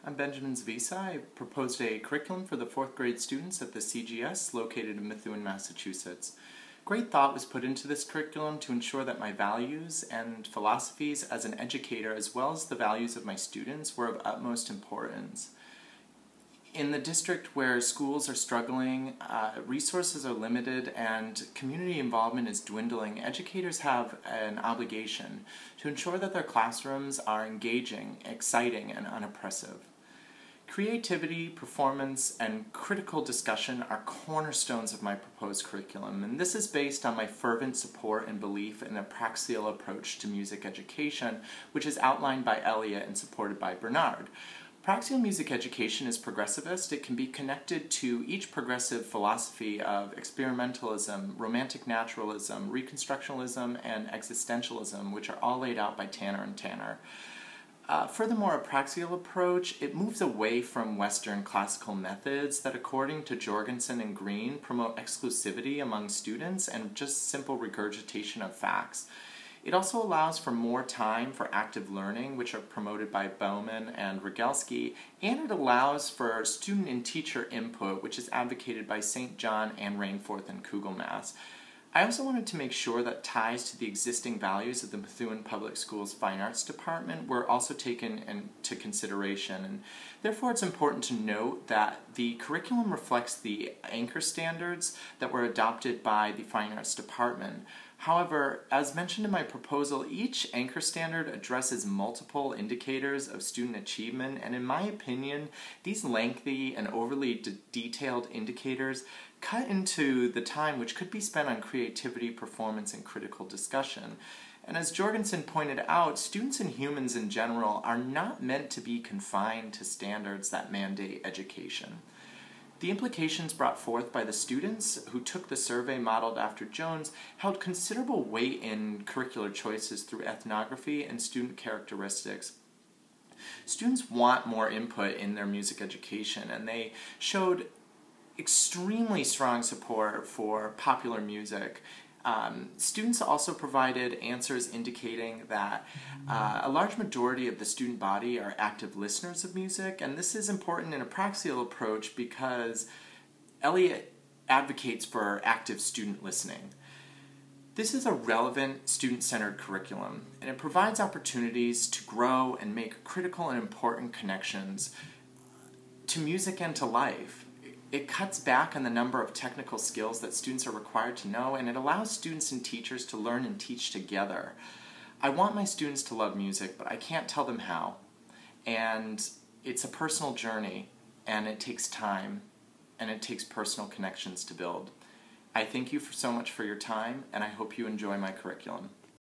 I'm Benjamin Zvisa. I proposed a curriculum for the 4th grade students at the CGS located in Methuen, Massachusetts. Great thought was put into this curriculum to ensure that my values and philosophies as an educator, as well as the values of my students, were of utmost importance. In the district where schools are struggling, resources are limited, and community involvement is dwindling, educators have an obligation to ensure that their classrooms are engaging, exciting, and unoppressive. Creativity, performance, and critical discussion are cornerstones of my proposed curriculum, and this is based on my fervent support and belief in a praxial approach to music education, which is outlined by Elliott and supported by Bernard. Praxial music education is progressivist. It can be connected to each progressive philosophy of experimentalism, romantic naturalism, reconstructionism, and existentialism, which are all laid out by Tanner and Tanner. Furthermore, a praxial approach, it moves away from Western classical methods that, according to Jorgensen and Green, promote exclusivity among students and just simple regurgitation of facts. It also allows for more time for active learning, which are promoted by Bowman and Rogalski, and it allows for student and teacher input, which is advocated by St. John and Rainforth and Kugelmass. I also wanted to make sure that ties to the existing values of the Methuen Public Schools Fine Arts Department were also taken into consideration, and therefore it's important to note that the curriculum reflects the anchor standards that were adopted by the Fine Arts Department. However, as mentioned in my proposal, each anchor standard addresses multiple indicators of student achievement, and in my opinion, these lengthy and overly detailed indicators cut into the time which could be spent on creativity, performance, and critical discussion. And as Jorgensen pointed out, students and humans in general are not meant to be confined to standards that mandate education. The implications brought forth by the students who took the survey modeled after Jones held considerable weight in curricular choices through ethnography and student characteristics. Students want more input in their music education, and they showed extremely strong support for popular music. Students also provided answers indicating that a large majority of the student body are active listeners of music, and this is important in a praxial approach because Elliott advocates for active student listening. This is a relevant, student-centered curriculum, and it provides opportunities to grow and make critical and important connections to music and to life. It cuts back on the number of technical skills that students are required to know, and it allows students and teachers to learn and teach together. I want my students to love music, but I can't tell them how. And it's a personal journey, and it takes time, and it takes personal connections to build. I thank you so much for your time, and I hope you enjoy my curriculum.